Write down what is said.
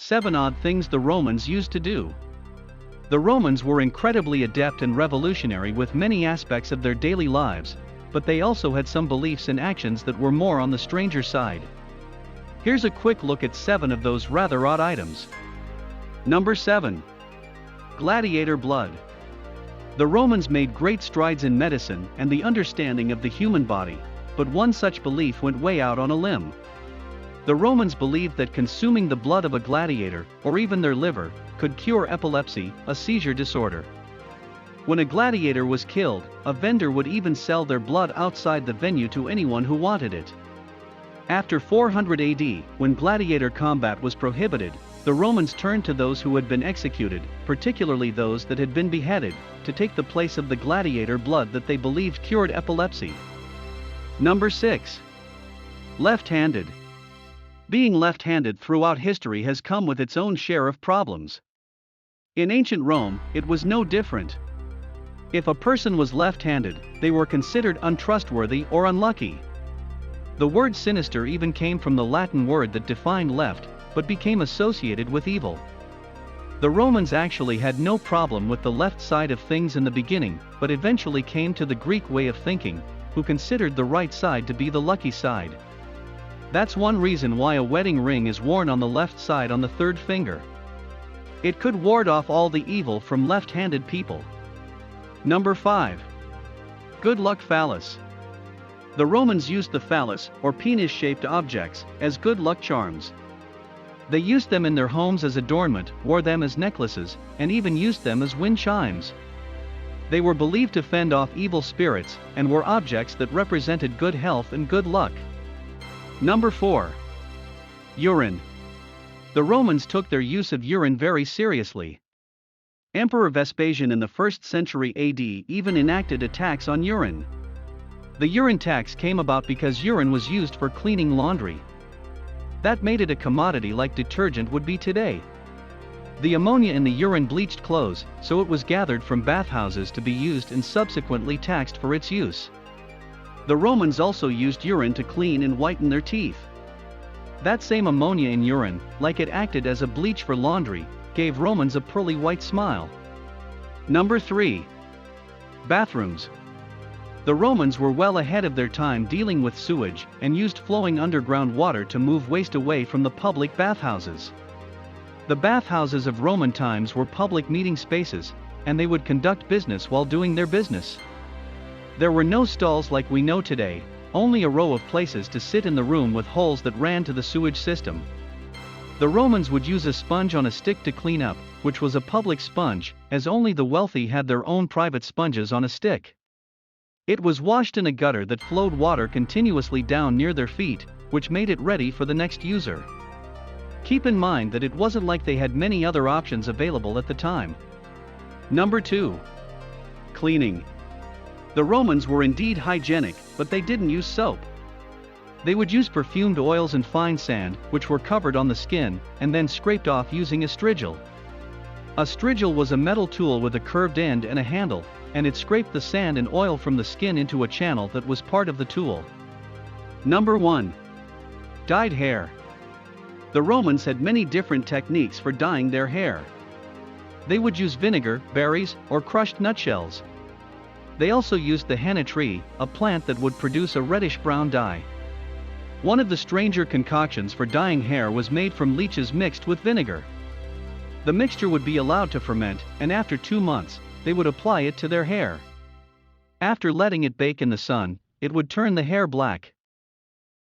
7 Odd Things the Romans Used to Do. The Romans were incredibly adept and revolutionary with many aspects of their daily lives, but they also had some beliefs and actions that were more on the stranger side. Here's a quick look at 7 of those rather odd items. Number 7. Gladiator blood. The Romans made great strides in medicine and the understanding of the human body, but one such belief went way out on a limb. The Romans believed that consuming the blood of a gladiator, or even their liver, could cure epilepsy, a seizure disorder. When a gladiator was killed, a vendor would even sell their blood outside the venue to anyone who wanted it. After 400 AD, when gladiator combat was prohibited, the Romans turned to those who had been executed, particularly those that had been beheaded, to take the place of the gladiator blood that they believed cured epilepsy. Number 6. Left-handed. Being left-handed throughout history has come with its own share of problems. In ancient Rome, it was no different. If a person was left-handed, they were considered untrustworthy or unlucky. The word sinister even came from the Latin word that defined left, but became associated with evil. The Romans actually had no problem with the left side of things in the beginning, but eventually came to the Greek way of thinking, who considered the right side to be the lucky side. That's one reason why a wedding ring is worn on the left side on the third finger. It could ward off all the evil from left-handed people. Number 5. Good luck phallus. The Romans used the phallus, or penis-shaped objects, as good luck charms. They used them in their homes as adornment, wore them as necklaces, and even used them as wind chimes. They were believed to fend off evil spirits, and were objects that represented good health and good luck. Number 4. Urine. The Romans took their use of urine very seriously. Emperor Vespasian in the 1st century AD even enacted a tax on urine. The urine tax came about because urine was used for cleaning laundry. That made it a commodity like detergent would be today. The ammonia in the urine bleached clothes, so it was gathered from bathhouses to be used and subsequently taxed for its use. The Romans also used urine to clean and whiten their teeth. That same ammonia in urine, like it acted as a bleach for laundry, gave Romans a pearly white smile. Number 3. Bathrooms. The Romans were well ahead of their time dealing with sewage, and used flowing underground water to move waste away from the public bathhouses. The bathhouses of Roman times were public meeting spaces, and they would conduct business while doing their business. There were no stalls like we know today, only a row of places to sit in the room with holes that ran to the sewage system. The Romans would use a sponge on a stick to clean up, which was a public sponge, as only the wealthy had their own private sponges on a stick. It was washed in a gutter that flowed water continuously down near their feet, which made it ready for the next user. Keep in mind that it wasn't like they had many other options available at the time. Number 2. Cleaning. The Romans were indeed hygienic, but they didn't use soap. They would use perfumed oils and fine sand, which were covered on the skin, and then scraped off using a strigil. A strigil was a metal tool with a curved end and a handle, and it scraped the sand and oil from the skin into a channel that was part of the tool. Number 1. Dyed hair. The Romans had many different techniques for dyeing their hair. They would use vinegar, berries, or crushed nutshells. They also used the henna tree, a plant that would produce a reddish-brown dye. One of the stranger concoctions for dyeing hair was made from leeches mixed with vinegar. The mixture would be allowed to ferment, and after 2 months, they would apply it to their hair. After letting it bake in the sun, it would turn the hair black.